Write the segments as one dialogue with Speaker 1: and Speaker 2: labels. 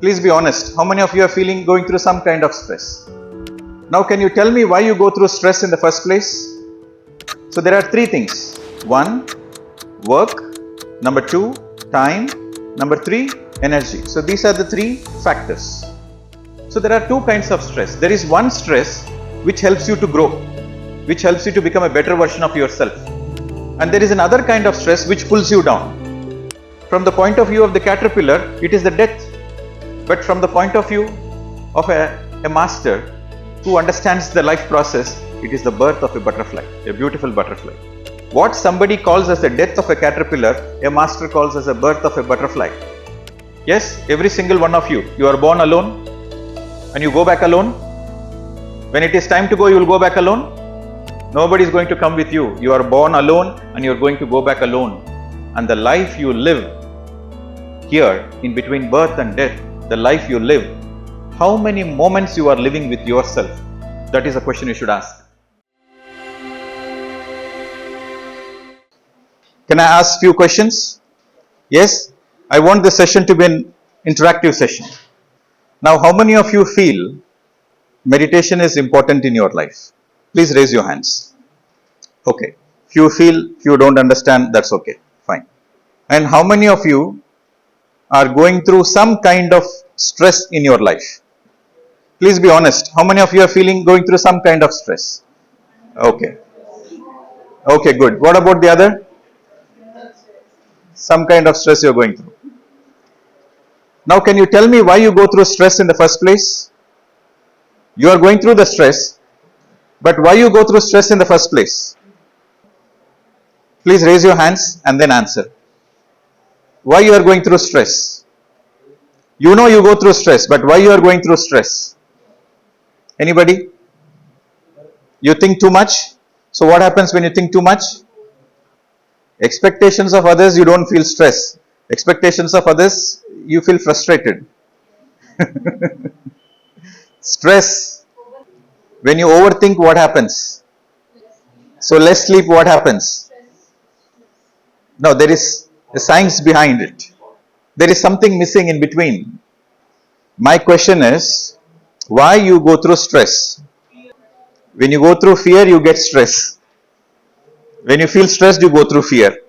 Speaker 1: Please be honest. How many of you are going through some kind of stress? Now, can you tell me why you go through stress in the first place? So there are three things. One, work. Number two, time. Number three, energy. So these are the three factors. So there are two kinds of stress. There is one stress which helps you to grow, which helps you to become a better version of yourself. And there is another kind of stress which pulls you down. From the point of view of the caterpillar, it is the death. But from the point of view of a master who understands the life process, it is the birth of a butterfly, a beautiful butterfly. What somebody calls as the death of a caterpillar, a master calls as the birth of a butterfly. Yes, every single one of you are born alone and you go back alone. When it is time to go, you will go back alone. Nobody is going to come with you. You are born alone and you are going to go back alone. And the life you live here, in between birth and death, the life you live, how many moments you are living with yourself? That is a question you should ask. Can I ask few questions? Yes, I want this session to be an interactive session. Now, how many of you feel meditation is important in your life? Please raise your hands. Okay. Few feel, few don't understand, that's okay. Fine. And how many of you are going through some kind of stress in your life? Please be honest. How many of you are going through some kind of stress? Okay. Okay, good. What about the other? Some kind of stress you are going through. Now, can you tell me why you go through stress in the first place? You are going through the stress, but why you go through stress in the first place? Please raise your hands and then answer. Why you are going through stress? You know you go through stress, but why you are going through stress? Anybody? You think too much? So what happens when you think too much? Expectations of others, you don't feel stress. Expectations of others, you feel frustrated. Stress. When you overthink, what happens? So less sleep, what happens? No, there is a science behind it. There is something missing in between. My question is, why you go through stress? When you go through fear, you get stress. When you feel stressed, you go through fear.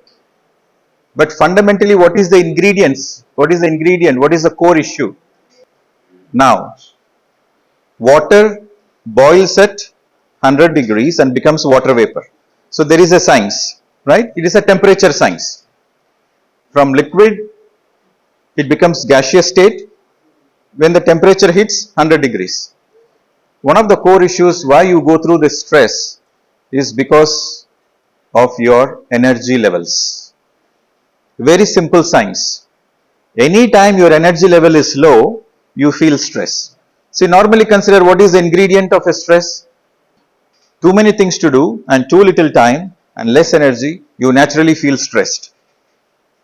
Speaker 1: But fundamentally, what is the ingredients? What is the ingredient? What is the core issue? Now, water boils at 100 degrees and becomes water vapor. So there is a science, right? It is a temperature science. From liquid, it becomes gaseous state when the temperature hits 100 degrees. One of the core issues why you go through this stress is because of your energy levels. Very simple science. Anytime your energy level is low, you feel stress. See, normally consider what is the ingredient of a stress. Too many things to do and too little time and less energy, you naturally feel stressed.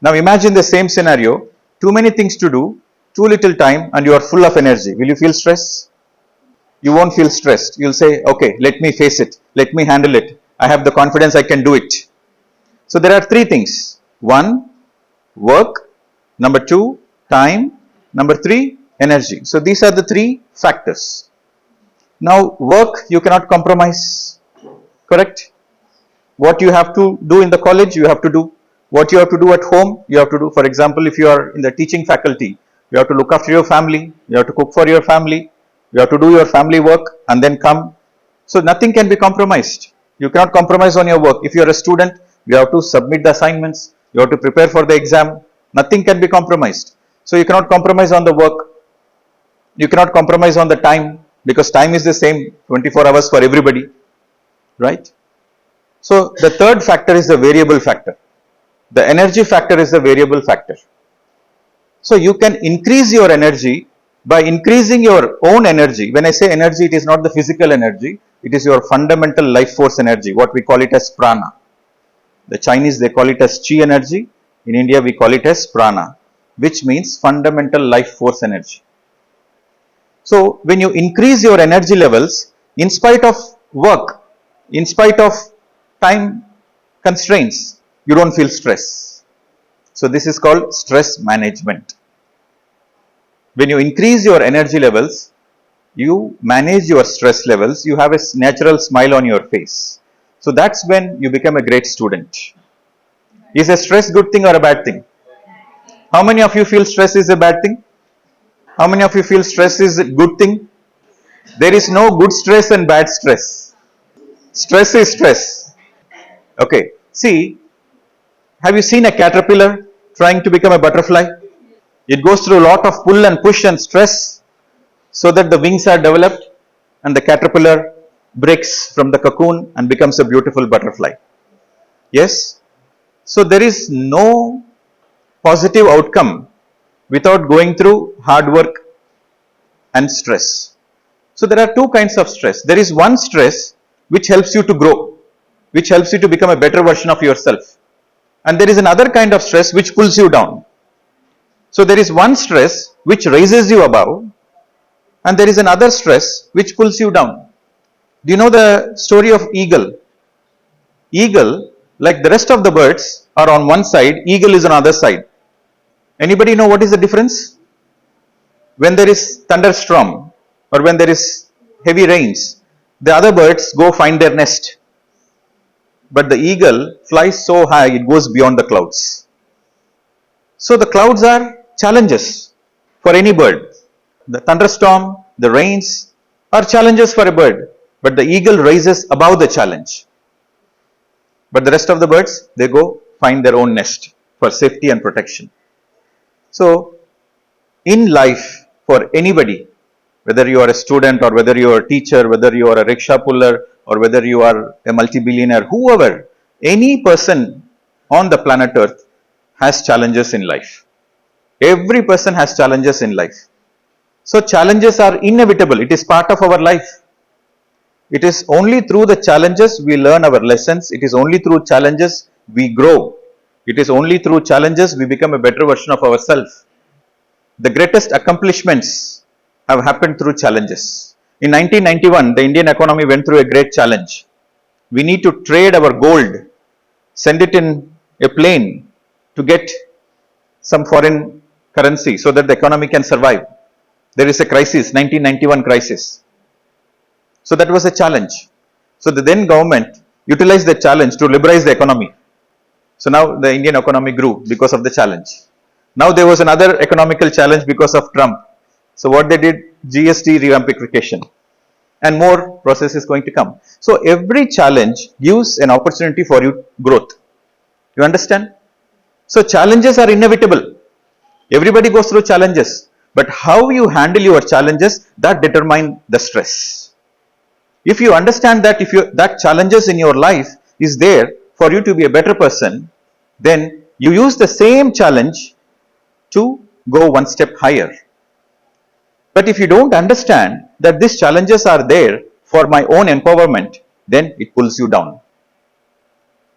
Speaker 1: Now imagine the same scenario, too many things to do, too little time and you are full of energy. Will you feel stress? You won't feel stressed. You'll say, okay, let me face it. Let me handle it. I have the confidence I can do it. So there are three things. One, work. Number two, time. Number three, energy. So these are the three factors. Now work, you cannot compromise. Correct? What you have to do in the college, you have to do. What you have to do at home, you have to do. For example, if you are in the teaching faculty, you have to look after your family. You have to cook for your family. You have to do your family work and then come. So nothing can be compromised. You cannot compromise on your work. If you are a student, you have to submit the assignments. You have to prepare for the exam. Nothing can be compromised. So you cannot compromise on the work. You cannot compromise on the time because time is the same 24 hours for everybody. Right? So the third factor is the variable factor. The energy factor is the variable factor. So you can increase your energy by increasing your own energy. When I say energy, it is not the physical energy. It is your fundamental life force energy, what we call it as Prana. The Chinese, they call it as Chi energy. In India, we call it as Prana, which means fundamental life force energy. So when you increase your energy levels, in spite of work, in spite of time constraints, you don't feel stress. So this is called stress management. When you increase your energy levels, you manage your stress levels, you have a natural smile on your face. So that's when you become a great student. Is a stress good thing or a bad thing? How many of you feel stress is a bad thing? How many of you feel stress is a good thing? There is no good stress and bad stress. Stress is stress. Okay. See, have you seen a caterpillar trying to become a butterfly? It goes through a lot of pull and push and stress so that the wings are developed and the caterpillar breaks from the cocoon and becomes a beautiful butterfly. Yes? So there is no positive outcome without going through hard work and stress. So there are two kinds of stress. There is one stress which helps you to grow, which helps you to become a better version of yourself. And there is another kind of stress which pulls you down. So there is one stress which raises you above, and there is another stress which pulls you down. Do you know the story of eagle? Eagle, like the rest of the birds, are on one side, eagle is on the other side. Anybody know what is the difference? When there is thunderstorm or when there is heavy rains, the other birds go find their nest. But the eagle flies so high it goes beyond the clouds. So the clouds are challenges for any bird. The thunderstorm, the rains are challenges for a bird, but the eagle rises above the challenge. But the rest of the birds, they go find their own nest for safety and protection. So, in life, for anybody, whether you are a student or whether you are a teacher, whether you are a rickshaw puller or whether you are a multi-billionaire, whoever, any person on the planet Earth has challenges in life. Every person has challenges in life. So challenges are inevitable. It is part of our life. It is only through the challenges we learn our lessons. It is only through challenges we grow. It is only through challenges we become a better version of ourselves. The greatest accomplishments have happened through challenges. In 1991, the Indian economy went through a great challenge. We need to trade our gold, send it in a plane to get some foreign currency so that the economy can survive. There is a crisis, 1991 crisis. So that was a challenge. So the then government utilized the challenge to liberalize the economy. So now the Indian economy grew because of the challenge. Now there was another economical challenge because of Trump. So what they did, GST revampification, and more process is going to come. So every challenge gives an opportunity for you growth. You understand? So challenges are inevitable. Everybody goes through challenges, but how you handle your challenges, that determine the stress. If you understand that that challenges in your life is there for you to be a better person, then you use the same challenge to go one step higher. But if you don't understand that these challenges are there for my own empowerment, then it pulls you down.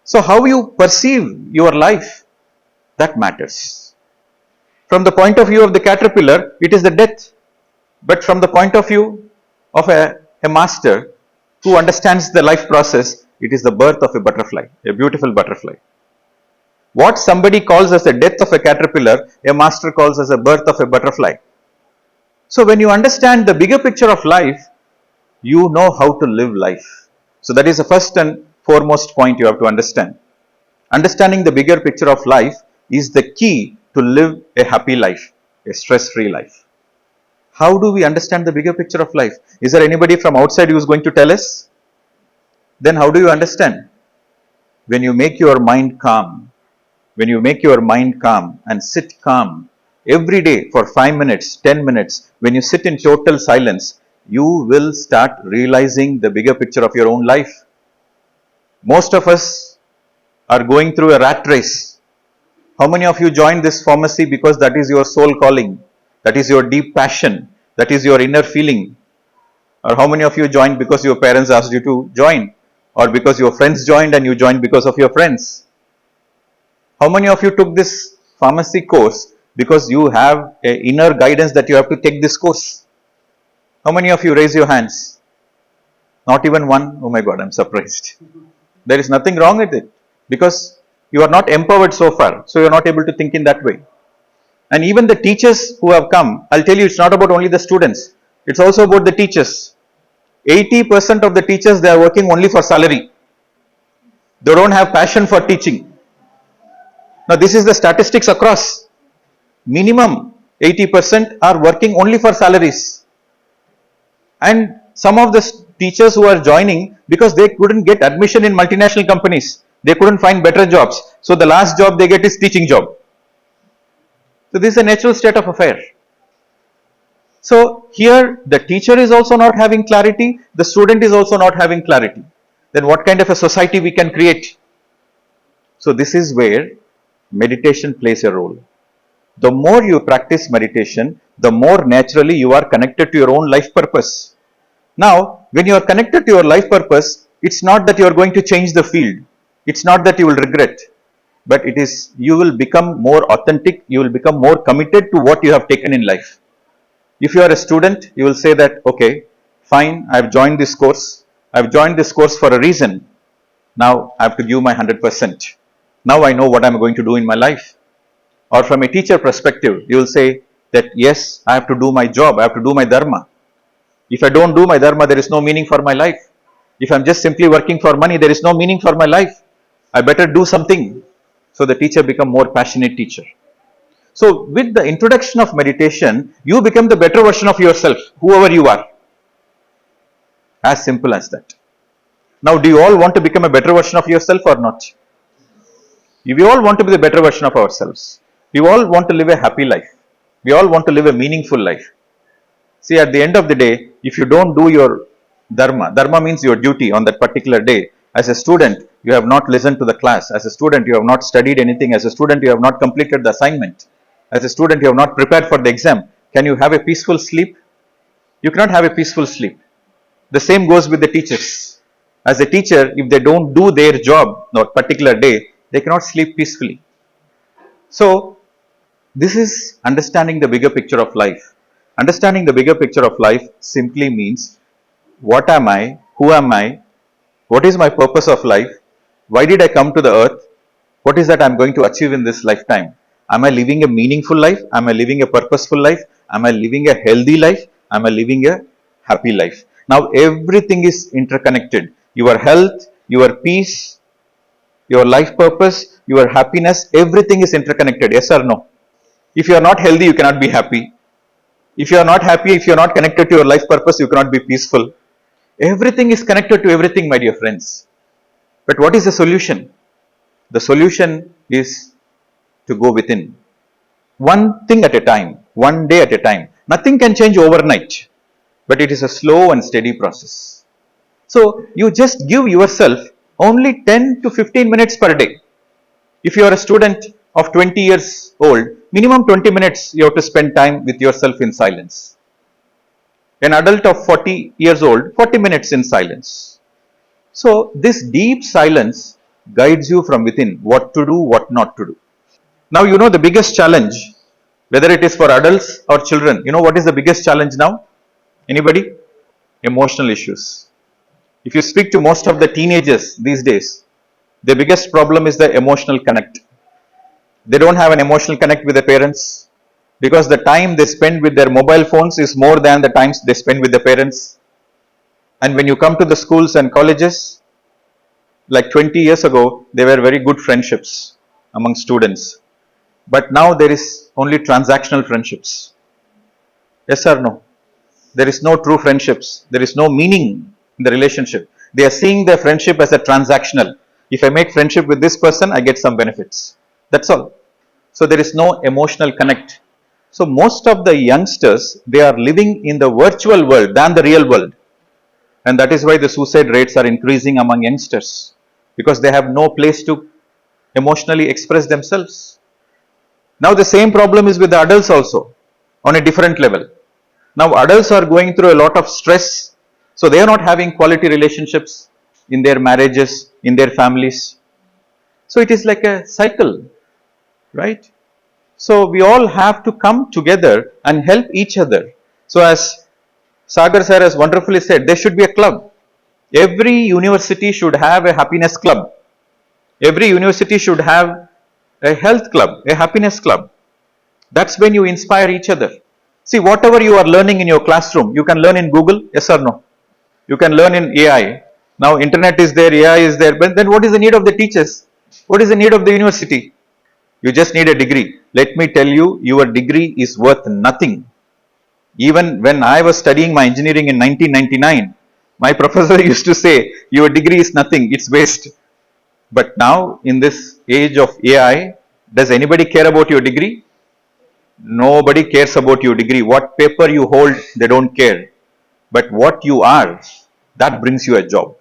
Speaker 1: So how you perceive your life, that matters. From the point of view of the caterpillar, it is the death. But from the point of view of a master who understands the life process, it is the birth of a butterfly, a beautiful butterfly. What somebody calls as the death of a caterpillar, a master calls as a birth of a butterfly. So when you understand the bigger picture of life, you know how to live life. So that is the first and foremost point you have to understand. Understanding the bigger picture of life is the key to live a happy life, a stress-free life. How do we understand the bigger picture of life? Is there anybody from outside who is going to tell us? Then how do you understand? When you make your mind calm, when you make your mind calm and sit calm every day for 5 minutes, 10 minutes, when you sit in total silence, you will start realizing the bigger picture of your own life. Most of us are going through a rat race. How many of you joined this pharmacy because that is your soul calling? That is your deep passion? That is your inner feeling? Or how many of you joined because your parents asked you to join? Or because your friends joined and you joined because of your friends? How many of you took this pharmacy course because you have an inner guidance that you have to take this course? How many of you raise your hands? Not even one? Oh my God, I'm surprised. There is nothing wrong with it because you are not empowered so far, so you are not able to think in that way. And even the teachers who have come, I'll tell you, it's not about only the students, it's also about the teachers. 80% of the teachers, they are working only for salary. They don't have passion for teaching. Now, this is the statistics across. Minimum 80% are working only for salaries. And some of the teachers who are joining, because they couldn't get admission in multinational companies, they couldn't find better jobs. So the last job they get is teaching job. So this is a natural state of affair. So here the teacher is also not having clarity, the student is also not having clarity. Then what kind of a society we can create? So this is where meditation plays a role. The more you practice meditation, the more naturally you are connected to your own life purpose. Now, when you are connected to your life purpose, it's not that you are going to change the field. It's not that you will regret, but it is you will become more authentic, you will become more committed to what you have taken in life. If you are a student, you will say that, okay, fine, I have joined this course. I have joined this course for a reason. Now I have to give my 100%. Now I know what I am going to do in my life. Or from a teacher perspective, you will say that, yes, I have to do my job, I have to do my dharma. If I don't do my dharma, there is no meaning for my life. If I'm just simply working for money, there is no meaning for my life. I better do something. So the teacher become more passionate teacher. So with the introduction of meditation, you become the better version of yourself, whoever you are. As simple as that. Now, do you all want to become a better version of yourself or not? We all want to be the better version of ourselves. We all want to live a happy life. We all want to live a meaningful life. See, at the end of the day, if you don't do your dharma, dharma means your duty on that particular day. As a student, you have not listened to the class. As a student, you have not studied anything. As a student, you have not completed the assignment. As a student, you have not prepared for the exam. Can you have a peaceful sleep? You cannot have a peaceful sleep. The same goes with the teachers. As a teacher, if they don't do their job on a particular day, they cannot sleep peacefully. So, this is understanding the bigger picture of life. Understanding the bigger picture of life simply means, what am I? Who am I? What is my purpose of life? Why did I come to the earth? What is that I am going to achieve in this lifetime? Am I living a meaningful life? Am I living a purposeful life? Am I living a healthy life? Am I living a happy life? Now everything is interconnected. Your health, your peace, your life purpose, your happiness, everything is interconnected. Yes or no? If you are not healthy, you cannot be happy. If you are not happy, if you are not connected to your life purpose, you cannot be peaceful. Everything is connected to everything, my dear friends. But what is the solution? The solution is to go within. One thing at a time, one day at a time. Nothing can change overnight, but it is a slow and steady process. So you just give yourself only 10 to 15 minutes per day. If you are a student of 20 years old, minimum 20 minutes you have to spend time with yourself in silence. An adult of 40 years old, 40 minutes in silence. So this deep silence guides you from within what to do, what not to do. Now you know the biggest challenge, whether it is for adults or children, you know what is the biggest challenge now? Anybody? Emotional issues. If you speak to most of the teenagers these days, the biggest problem is the emotional connect. They don't have an emotional connect with their parents because the time they spend with their mobile phones is more than the times they spend with their parents. And when you come to the schools and colleges, like 20 years ago, there were very good friendships among students. But now there is only transactional friendships. Yes or no? There is no true friendships. There is no meaning in the relationship. They are seeing their friendship as a transactional. If I make friendship with this person, I get some benefits. That's all. So there is no emotional connect. So most of the youngsters, they are living in the virtual world than the real world. And that is why the suicide rates are increasing among youngsters. Because they have no place to emotionally express themselves. Now the same problem is with the adults also on a different level. Now adults are going through a lot of stress. So they are not having quality relationships in their marriages, in their families. So it is like a cycle, right? So we all have to come together and help each other. So as Sagar sir has wonderfully said, there should be a club. Every university should have a happiness club. Every university should have a health club, a happiness club. That's when you inspire each other. See, whatever you are learning in your classroom, you can learn in Google, yes or no? You can learn in AI. Now, internet is there, AI is there, but then what is the need of the teachers? What is the need of the university? You just need a degree. Let me tell you, your degree is worth nothing. Even when I was studying my engineering in 1999, my professor used to say, your degree is nothing, it's waste. But now, in this age of AI, does anybody care about your degree? Nobody cares about your degree. What paper you hold, they don't care. But what you are, that brings you a job.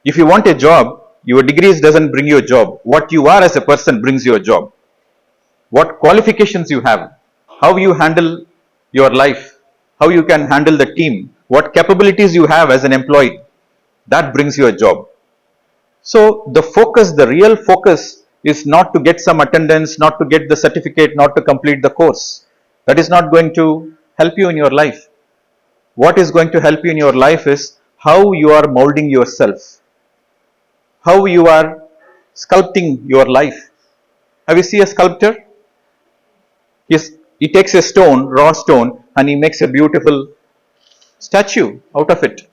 Speaker 1: If you want a job, your degrees doesn't bring you a job. What you are as a person brings you a job. What qualifications you have, how you handle your life, how you can handle the team, what capabilities you have as an employee, that brings you a job. So the focus, the real focus is not to get some attendance, not to get the certificate, not to complete the course. That is not going to help you in your life. What is going to help you in your life is how you are molding yourself, how you are sculpting your life. Have you seen a sculptor? He takes a stone, raw stone, and he makes a beautiful statue out of it.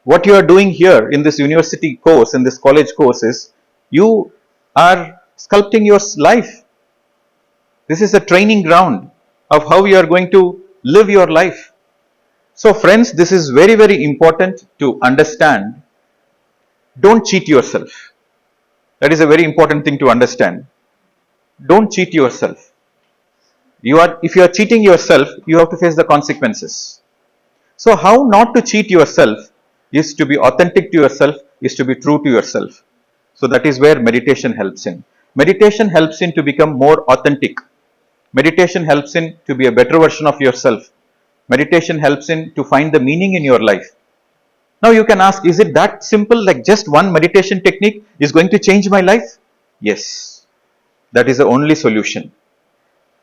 Speaker 1: What you are doing here in this university course, in this college course, is you are sculpting your life. This is a training ground of how you are going to live your life. So, friends, this is very, very important to understand. Don't cheat yourself. That is a very important thing to understand. Don't cheat yourself. If you are cheating yourself, you have to face the consequences. So, how not to cheat yourself is to be authentic to yourself, is to be true to yourself. So, that is where meditation helps in. Meditation helps in to become more authentic. Meditation helps in to be a better version of yourself. Meditation helps in to find the meaning in your life. Now, you can ask, is it that simple? Like just one meditation technique is going to change my life? Yes, that is the only solution.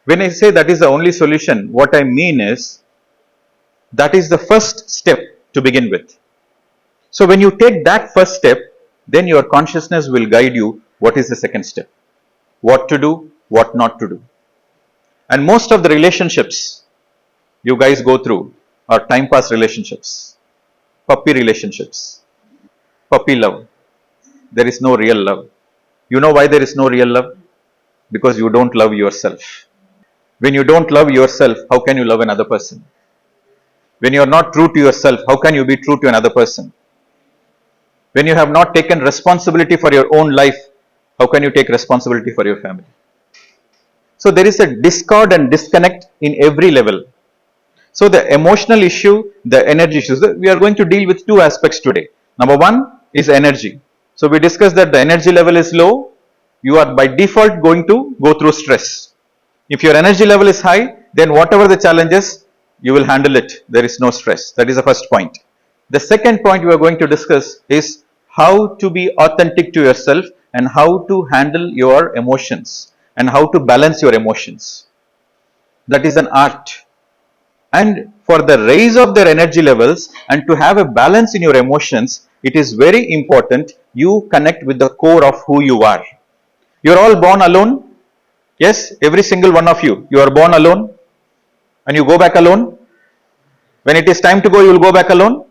Speaker 1: When I say that is the only solution, what I mean is that is the first step to begin with. So when you take that first step, then your consciousness will guide you what is the second step, what to do, what not to do. And most of the relationships you guys go through are time pass relationships, puppy relationships, puppy love. There is no real love. You know why there is no real love? Because you don't love yourself. When you don't love yourself, how can you love another person? When you are not true to yourself, how can you be true to another person? When you have not taken responsibility for your own life, how can you take responsibility for your family? So there is a discord and disconnect in every level. So the emotional issue, the energy issues, we are going to deal with two aspects today. Number one is energy. So we discussed that the energy level is low, you are by default going to go through stress. If your energy level is high, then whatever the challenges, you will handle it. There is no stress. That is the first point. The second point we are going to discuss is how to be authentic to yourself and how to handle your emotions and how to balance your emotions. That is an art. And for the raise of their energy levels and to have a balance in your emotions, it is very important you connect with the core of who you are. You are all born alone. Yes, every single one of you. You are born alone and you go back alone. When it is time to go, you will go back alone.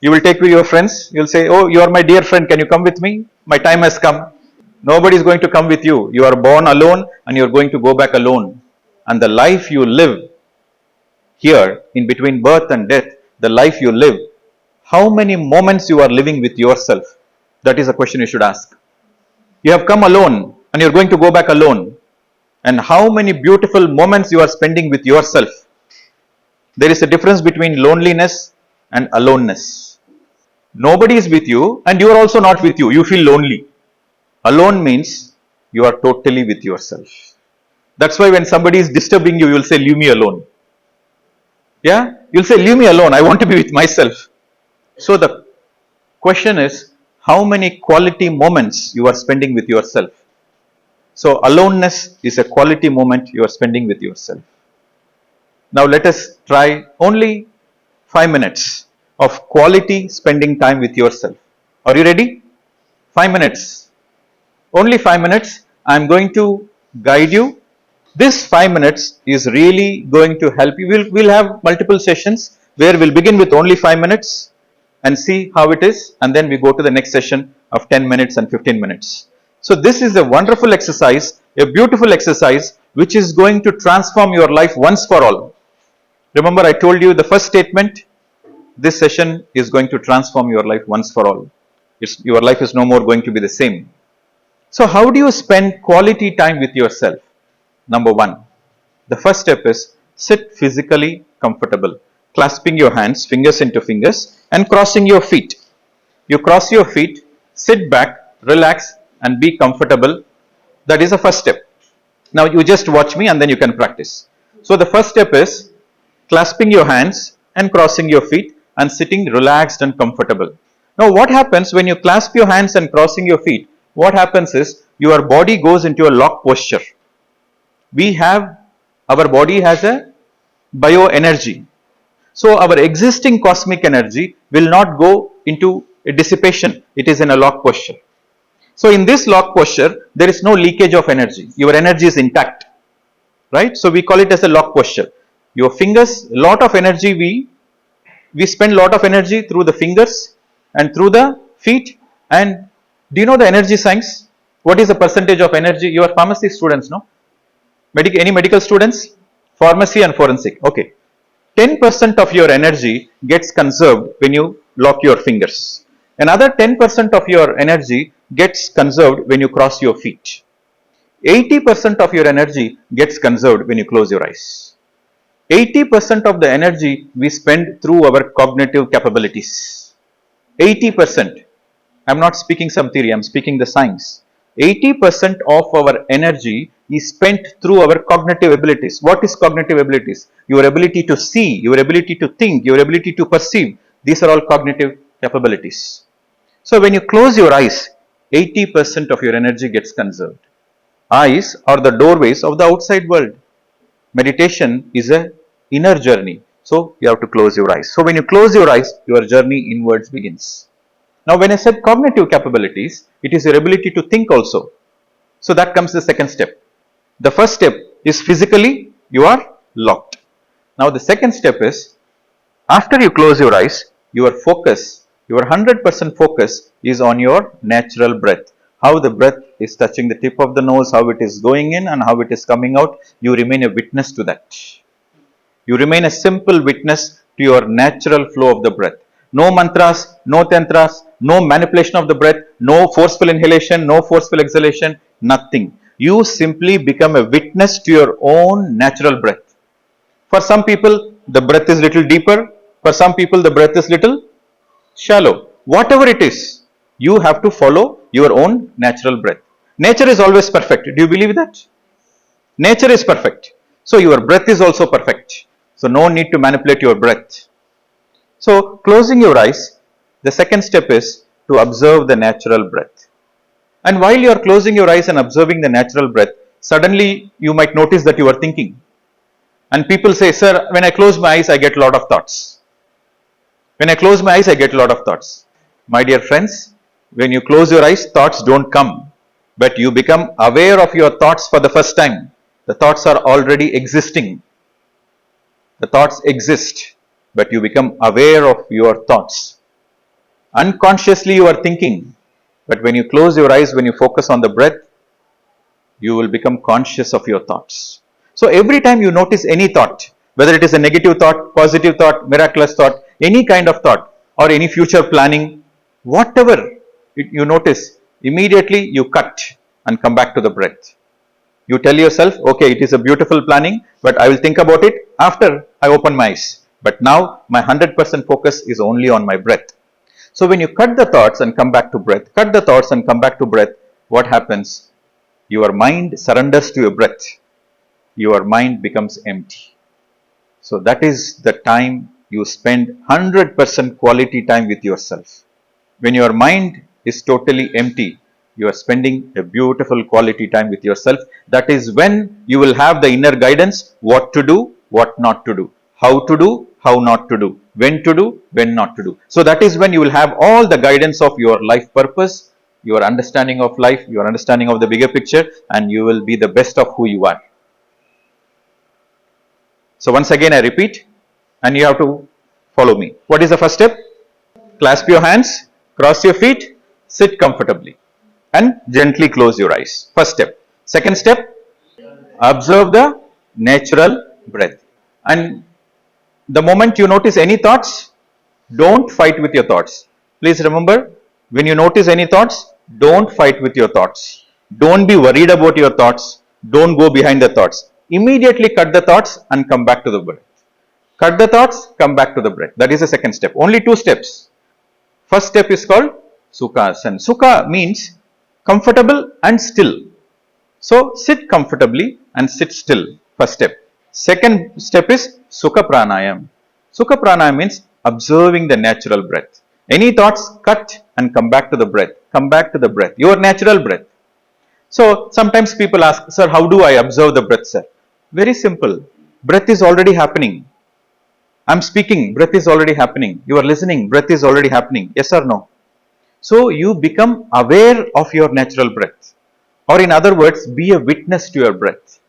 Speaker 1: You will take with your friends. You will say, oh, you are my dear friend. Can you come with me? My time has come. Nobody is going to come with you. You are born alone and you are going to go back alone. And the life you live here in between birth and death, the life you live, how many moments you are living with yourself? That is a question you should ask. You have come alone and you are going to go back alone. And how many beautiful moments you are spending with yourself? There is a difference between loneliness and aloneness. Nobody is with you and you are also not with you. You feel lonely. Alone means you are totally with yourself. That's why when somebody is disturbing you, you will say, leave me alone. Yeah? You'll say, leave me alone. I want to be with myself. So the question is, how many quality moments you are spending with yourself? So aloneness is a quality moment you are spending with yourself. Now let us try only 5 minutes of quality spending time with yourself. Are you ready? 5 minutes. Only 5 minutes. I am going to guide you This 5 minutes is really going to help you. We'll have multiple sessions where we'll begin with only 5 minutes and see how it is, and then we go to the next session of 10 minutes and 15 minutes. So, this is a wonderful exercise, a beautiful exercise, which is going to transform your life once for all. Remember, I told you the first statement, this session is going to transform your life once for all. Your life is no more going to be the same. So, how do you spend quality time with yourself? Number one, the first step is sit physically comfortable, clasping your hands, fingers into fingers, and crossing your feet. You cross your feet, sit back, relax, and be comfortable. That is the first step. Now, you just watch me and then you can practice. So, the first step is clasping your hands and crossing your feet and sitting relaxed and comfortable. Now, what happens when you clasp your hands and crossing your feet? What happens is your body goes into a lock posture. We have, our body has a bioenergy. So, our existing cosmic energy will not go into a dissipation, it is in a lock posture. So, in this lock posture, there is no leakage of energy, your energy is intact, right? So, we call it as a lock posture. Your fingers, lot of energy, we spend lot of energy through the fingers and through the feet. And do you know the energy science? What is the percentage of energy? You are pharmacy students, no? Any medical students? Pharmacy and forensic. Okay. 10% of your energy gets conserved when you lock your fingers. Another 10% of your energy gets conserved when you cross your feet. 80% of your energy gets conserved when you close your eyes. 80% of the energy we spend through our cognitive capabilities. 80%. I'm not speaking some theory, I'm speaking the science. 80% of our energy is spent through our cognitive abilities. What is cognitive abilities? Your ability to see, your ability to think, your ability to perceive. These are all cognitive capabilities. So when you close your eyes, 80% of your energy gets conserved. Eyes are the doorways of the outside world. Meditation is a inner journey. So you have to close your eyes. So when you close your eyes, your journey inwards begins. Now when I said cognitive capabilities, it is your ability to think also. So that comes the second step. The first step is physically you are locked. Now the second step is after you close your eyes, your focus, your 100% focus is on your natural breath. How the breath is touching the tip of the nose, how it is going in and how it is coming out. You remain a witness to that. You remain a simple witness to your natural flow of the breath. No mantras, no tantras, no manipulation of the breath, no forceful inhalation, no forceful exhalation, nothing. You simply become a witness to your own natural breath. For some people, the breath is little deeper. For some people, the breath is little shallow. Whatever it is, you have to follow your own natural breath. Nature is always perfect. Do you believe that? Nature is perfect. So your breath is also perfect. So no need to manipulate your breath. So closing your eyes, the second step is to observe the natural breath. And while you are closing your eyes and observing the natural breath, suddenly you might notice that you are thinking. And people say, sir, when I close my eyes, I get a lot of thoughts. When I close my eyes, I get a lot of thoughts. My dear friends, when you close your eyes, thoughts don't come. But you become aware of your thoughts for the first time. The thoughts are already existing. The thoughts exist, but you become aware of your thoughts. Unconsciously you are thinking, but when you close your eyes, when you focus on the breath, you will become conscious of your thoughts. So every time you notice any thought, whether it is a negative thought, positive thought, miraculous thought, any kind of thought or any future planning, whatever you notice, immediately you cut and come back to the breath. You tell yourself, okay, it is a beautiful planning, but I will think about it after I open my eyes. But now my 100% focus is only on my breath. So when you cut the thoughts and come back to breath, cut the thoughts and come back to breath, what happens? Your mind surrenders to your breath. Your mind becomes empty. So that is the time you spend 100% quality time with yourself. When your mind is totally empty, you are spending a beautiful quality time with yourself. That is when you will have the inner guidance, what to do, what not to do, how to do, how not to do, when to do, when not to do. So that is when you will have all the guidance of your life purpose, your understanding of life, your understanding of the bigger picture, and you will be the best of who you are. So once again I repeat, and you have to follow me. What is the first step? Clasp your hands, cross your feet, sit comfortably, and gently close your eyes. First step. Second step, observe the natural breath. And the moment you notice any thoughts, don't fight with your thoughts. Please remember, when you notice any thoughts, don't fight with your thoughts. Don't be worried about your thoughts. Don't go behind the thoughts. Immediately cut the thoughts and come back to the breath. Cut the thoughts, come back to the breath. That is the second step. Only two steps. First step is called Sukhasana. Sukha means comfortable and still. So sit comfortably and sit still. First step. Second step is Sukha Pranayam. Sukha Pranayam means observing the natural breath. Any thoughts, cut and come back to the breath. Come back to the breath. Your natural breath. So sometimes people ask, sir, how do I observe the breath, sir? Very simple. Breath is already happening. I'm speaking, breath is already happening. You are listening, breath is already happening. Yes or no? So you become aware of your natural breath. Or in other words, be a witness to your breath.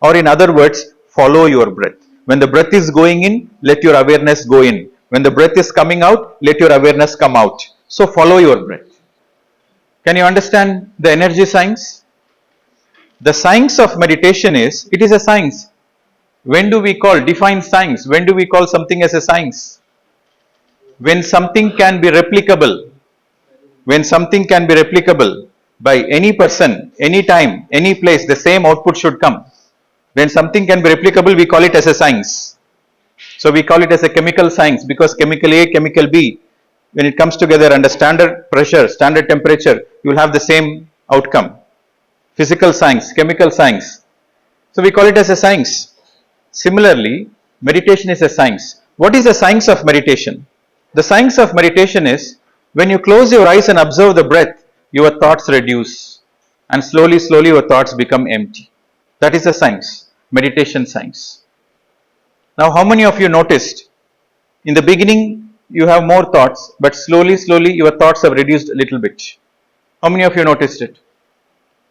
Speaker 1: Or in other words, follow your breath. When the breath is going in, let your awareness go in. When the breath is coming out, let your awareness come out. So follow your breath. Can you understand the energy science? The science of meditation is, it is a science. When do we define science? When do we call something as a science? When something can be replicable. When something can be replicable by any person, any time, any place, the same output should come. When something can be replicable, we call it as a science. So we call it as a chemical science, because chemical A, chemical B, when it comes together under standard pressure, standard temperature, you will have the same outcome. Physical science, chemical science. So we call it as a science. Similarly, meditation is a science. What is the science of meditation? The science of meditation is, when you close your eyes and observe the breath, your thoughts reduce, and slowly, slowly your thoughts become empty. That is the science, meditation science. Now, how many of you noticed, in the beginning you have more thoughts, but slowly, slowly your thoughts have reduced a little bit? How many of you noticed it?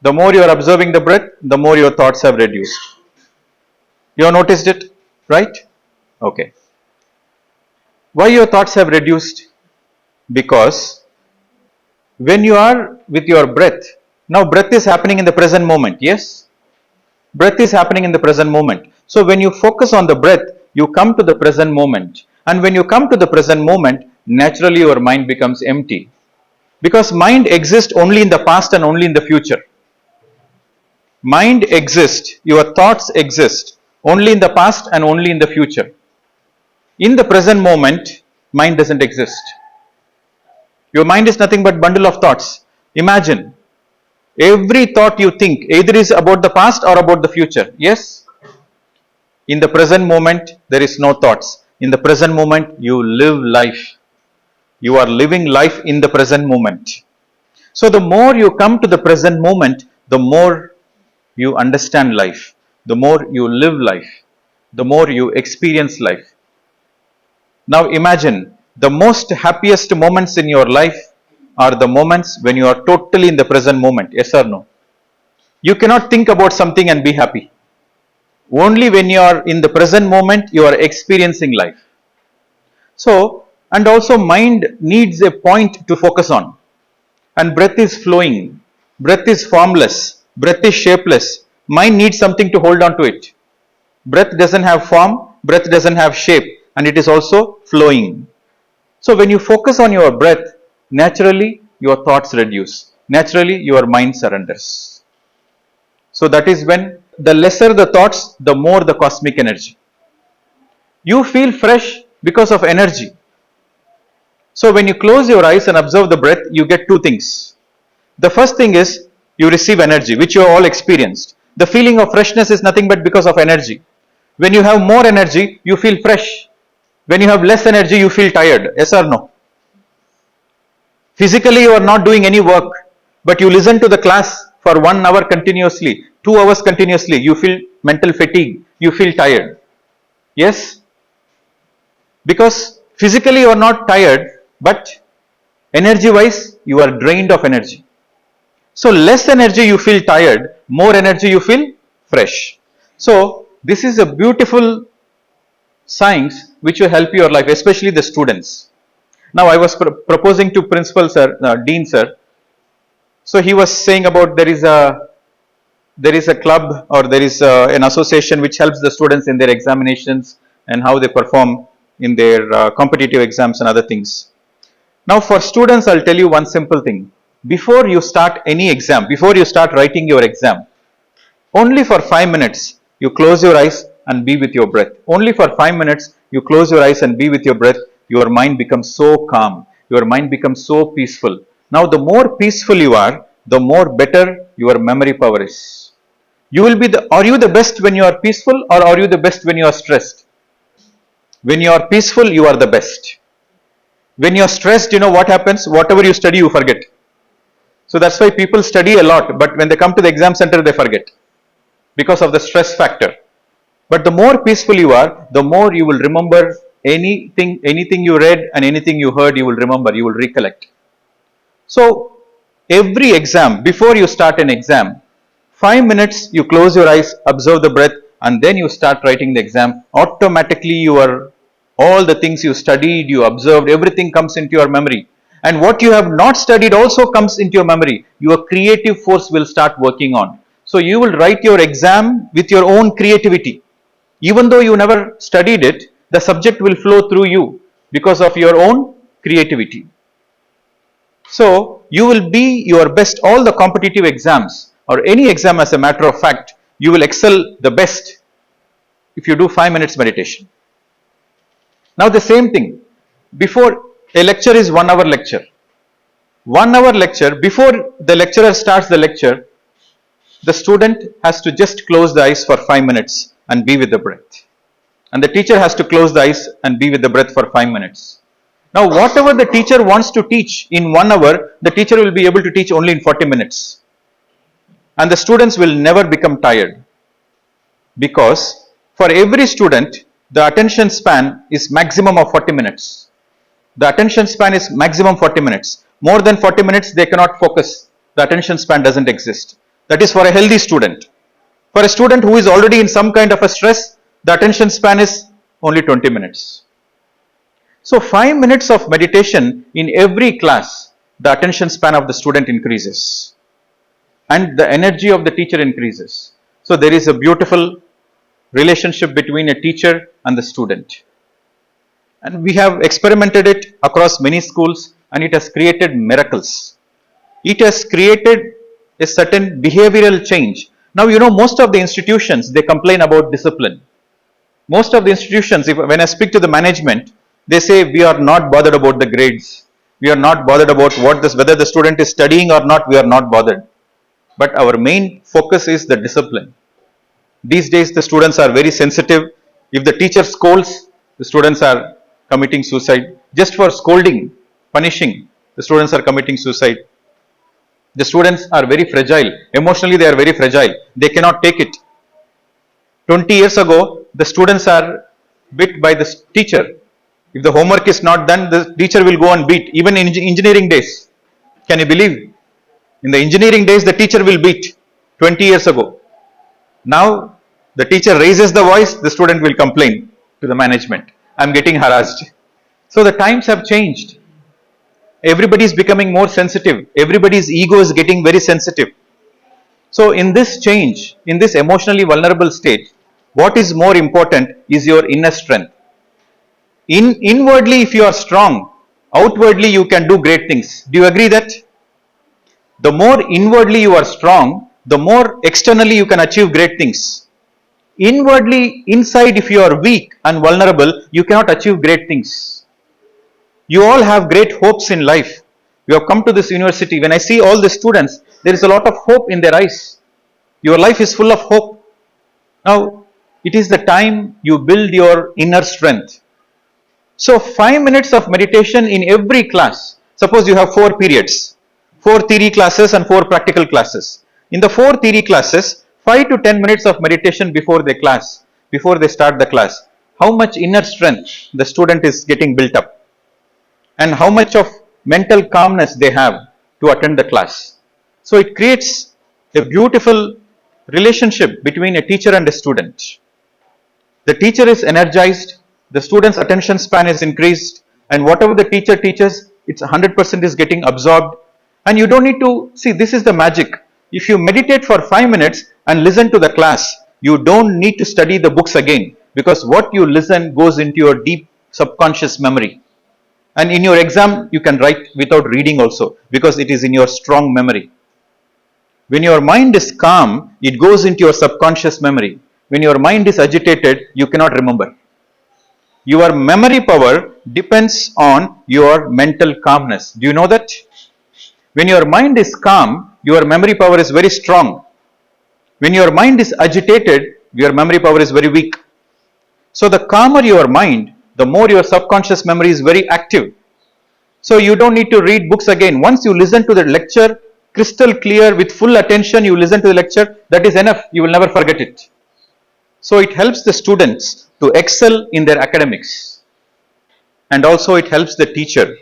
Speaker 1: The more you are observing the breath, the more your thoughts have reduced. You have noticed it, right? Okay. Why your thoughts have reduced? Because when you are with your breath, now breath is happening in the present moment, yes? Breath is happening in the present moment. So when you focus on the breath, you come to the present moment. And when you come to the present moment, naturally your mind becomes empty. Because mind exists only in the past and only in the future. Mind exists, your thoughts exist only in the past and only in the future. In the present moment, mind doesn't exist. Your mind is nothing but bundle of thoughts. Imagine, every thought you think either is about the past or about the future. Yes? In the present moment, there is no thoughts. In the present moment, you live life. You are living life in the present moment. So the more you come to the present moment, the more you understand life. The more you live life. The more you experience life. Now imagine, the most happiest moments in your life are the moments when you are totally in the present moment. Yes or no? You cannot think about something and be happy. Only when you are in the present moment, you are experiencing life. So, and also mind needs a point to focus on. And breath is flowing. Breath is formless. Breath is shapeless. Mind needs something to hold on to it. Breath doesn't have form. Breath doesn't have shape. And it is also flowing. So when you focus on your breath, naturally your thoughts reduce. Naturally your mind surrenders. So that is when the lesser the thoughts, the more the cosmic energy. You feel fresh because of energy. So when you close your eyes and observe the breath, you get two things. The first thing is you receive energy, which you have all experienced. The feeling of freshness is nothing but because of energy. When you have more energy, you feel fresh. When you have less energy, you feel tired. Yes or no? Physically, you are not doing any work, but you listen to the class for 1 hour continuously, 2 hours continuously, you feel mental fatigue, you feel tired. Yes? Because physically you are not tired, but energy wise, you are drained of energy. So less energy you feel tired, more energy you feel fresh. So this is a beautiful signs which will help your life, especially the students. Now, I was proposing to principal sir, dean sir. So he was saying about there is a club or there is an association which helps the students in their examinations and how they perform in their competitive exams and other things. Now, for students, I'll tell you one simple thing. Before you start any exam, before you start writing your exam, only for 5 minutes you close your eyes and be with your breath. Only for 5 minutes you close your eyes and be with your breath. Your mind becomes so calm. Your mind becomes so peaceful. Now, the more peaceful you are, the more better your memory power is. You will be are you the best when you are peaceful, or are you the best when you are stressed? When you are peaceful, you are the best. When you are stressed, you know what happens? Whatever you study, you forget. So that's why people study a lot, but when they come to the exam center, they forget because of the stress factor. But the more peaceful you are, the more you will remember anything you read and anything you heard, you will remember, you will recollect. So every exam, before you start an exam, 5 minutes you close your eyes, observe the breath, and then you start writing the exam. Automatically, all the things you studied, you observed, everything comes into your memory. And what you have not studied also comes into your memory. Your creative force will start working on. So you will write your exam with your own creativity. Even though you never studied it, the subject will flow through you because of your own creativity. So you will be your best. All the competitive exams or any exam, as a matter of fact, you will excel the best if you do 5 minutes meditation. Now the same thing, before a lecture is 1 hour lecture. 1 hour lecture, before the lecturer starts the lecture, the student has to just close the eyes for 5 minutes and be with the breath. And the teacher has to close the eyes and be with the breath for 5 minutes. Now, whatever the teacher wants to teach in 1 hour, the teacher will be able to teach only in 40 minutes. And the students will never become tired, because for every student, the attention span is maximum of 40 minutes. The attention span is maximum 40 minutes. More than 40 minutes, they cannot focus. The attention span doesn't exist. That is for a healthy student. For a student who is already in some kind of a stress, the attention span is only 20 minutes. So 5 minutes of meditation in every class, the attention span of the student increases and the energy of the teacher increases. So there is a beautiful relationship between a teacher and the student. And we have experimented it across many schools, and it has created miracles. It has created a certain behavioral change. Now, most of the institutions, they complain about discipline. Most of the institutions, when I speak to the management, they say we are not bothered about the grades. We are not bothered about whether the student is studying or not. We are not bothered. But our main focus is the discipline. These days, the students are very sensitive. If the teacher scolds, the students are committing suicide. Just for scolding, punishing, the students are committing suicide. The students are very fragile. Emotionally, they are very fragile. They cannot take it. 20 years ago, the students are beat by the teacher. If the homework is not done, the teacher will go and beat. Even in engineering days. Can you believe? In the engineering days, the teacher will beat 20 years ago. Now, the teacher raises the voice, the student will complain to the management. I'm getting harassed. So the times have changed. Everybody is becoming more sensitive. Everybody's ego is getting very sensitive. So in this change, in this emotionally vulnerable state, what is more important is your inner strength. Inwardly, if you are strong, outwardly you can do great things. Do you agree that? The more inwardly you are strong, the more externally you can achieve great things. Inwardly, inside, if you are weak and vulnerable, you cannot achieve great things. You all have great hopes in life. You have come to this university. When I see all the students, there is a lot of hope in their eyes. Your life is full of hope. Now, it is the time you build your inner strength. So 5 minutes of meditation in every class. Suppose you have 4 periods, 4 theory classes and 4 practical classes. In the 4 theory classes, 5 to 10 minutes of meditation before they start the class. How much inner strength the student is getting built up, and how much of mental calmness they have to attend the class. So it creates a beautiful relationship between a teacher and a student. The teacher is energized, The student's attention span is increased, and whatever the teacher teaches, it's 100% is getting absorbed. And you don't need to see, this is the magic. If you meditate for 5 minutes and listen to the class, you don't need to study the books again, because what you listen goes into your deep subconscious memory. And in your exam, you can write without reading also, because it is in your strong memory. When your mind is calm, it goes into your subconscious memory. When your mind is agitated, you cannot remember. Your memory power depends on your mental calmness. Do you know that? When your mind is calm, your memory power is very strong. When your mind is agitated, your memory power is very weak. So the calmer your mind, the more your subconscious memory is very active. So you don't need to read books again. Once you listen to the lecture crystal clear with full attention, you listen to the lecture, that is enough. You will never forget it. So it helps the students to excel in their academics. And also it helps the teacher,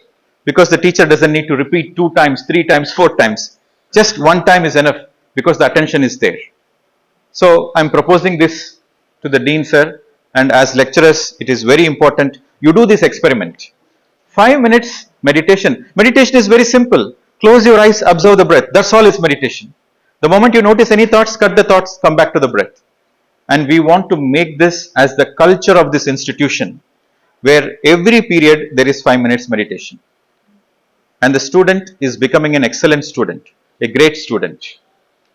Speaker 1: because the teacher doesn't need to repeat 2 times, 3 times, 4 times. Just one time is enough, because the attention is there. So I'm proposing this to the dean sir, and as lecturers it is very important you do this experiment. 5 minutes meditation. Meditation is very simple. Close your eyes, observe the breath. That's all is meditation. The moment you notice any thoughts, cut the thoughts, come back to the breath. And we want to make this as the culture of this institution, where every period there is 5 minutes meditation. And the student is becoming an excellent student, a great student.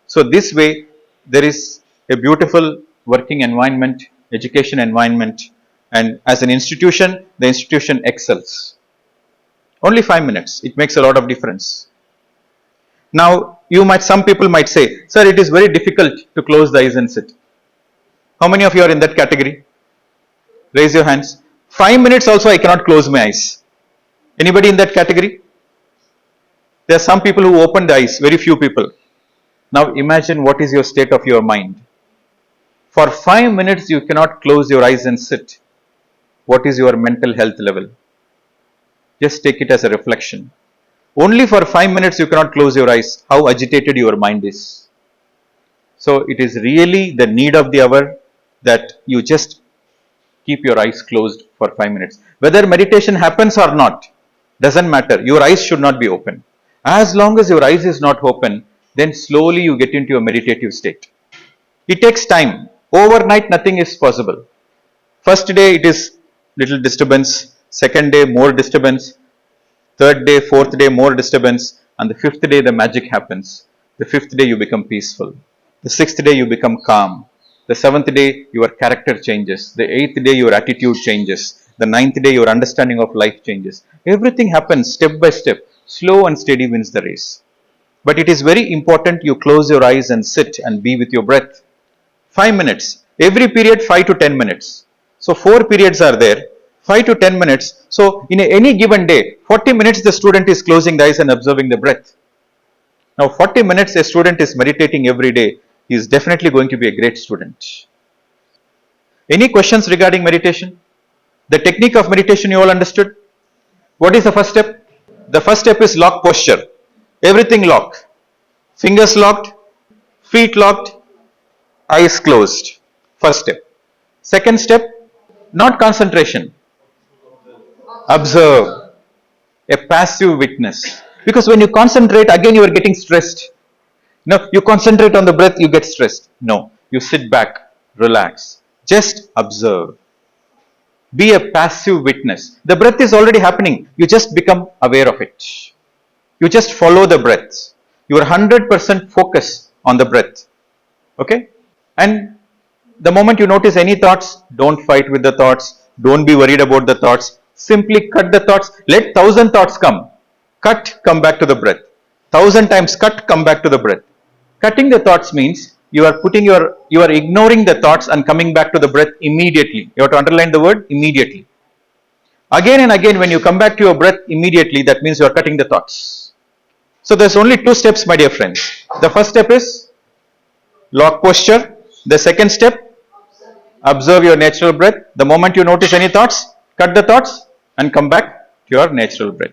Speaker 1: So this way there is a beautiful working environment, education environment, and as an institution, the institution excels. Only 5 minutes, it makes a lot of difference. Now, some people might say, sir, it is very difficult to close the eyes and sit. How many of you are in that category? Raise your hands. 5 minutes also I cannot close my eyes. Anybody in that category? There are some people who open the eyes, very few people. Now imagine what is your state of your mind. For 5 minutes you cannot close your eyes and sit. What is your mental health level? Just take it as a reflection. Only for 5 minutes you cannot close your eyes. How agitated your mind is. So it is really the need of the hour that you just keep your eyes closed for 5 minutes. Whether meditation happens or not, doesn't matter. Your eyes should not be open. As long as your eyes is not open, then slowly you get into a meditative state. It takes time. Overnight nothing is possible. First day it is little disturbance, second day more disturbance, third day, fourth day more disturbance, and the fifth day the magic happens. The fifth day you become peaceful. The sixth day you become calm. The seventh day your character changes. The eighth day your attitude changes. The ninth day your understanding of life changes. Everything happens step by step. Slow and steady wins the race. But it is very important you close your eyes and sit and be with your breath. 5 minutes. Every period 5 to 10 minutes. So 4 periods are there. 5 to 10 minutes. So in any given day, 40 minutes the student is closing the eyes and observing the breath. Now 40 minutes a student is meditating every day. He is definitely going to be a great student. Any questions regarding meditation? The technique of meditation you all understood? What is the first step? The first step is lock posture. Everything locked. Fingers locked, feet locked, eyes closed. First step. Second step, not concentration. Observe. A passive witness. Because when you concentrate, again you are getting stressed. No, you concentrate on the breath, you get stressed. No, you sit back, relax. Just observe. Be a passive witness. The breath is already happening. You just become aware of it. You just follow the breath. You are 100% focus on the breath. Okay? And the moment you notice any thoughts, don't fight with the thoughts. Don't be worried about the thoughts. Simply cut the thoughts. Let 1,000 thoughts come. Cut, come back to the breath. 1,000 times cut, come back to the breath. Cutting the thoughts means you are ignoring the thoughts and coming back to the breath immediately. You have to underline the word immediately. Again and again, when you come back to your breath immediately, that means you are cutting the thoughts. So there's only 2 steps, my dear friends. The first step is lock posture. The second step, observe your natural breath. The moment you notice any thoughts, cut the thoughts and come back to your natural breath.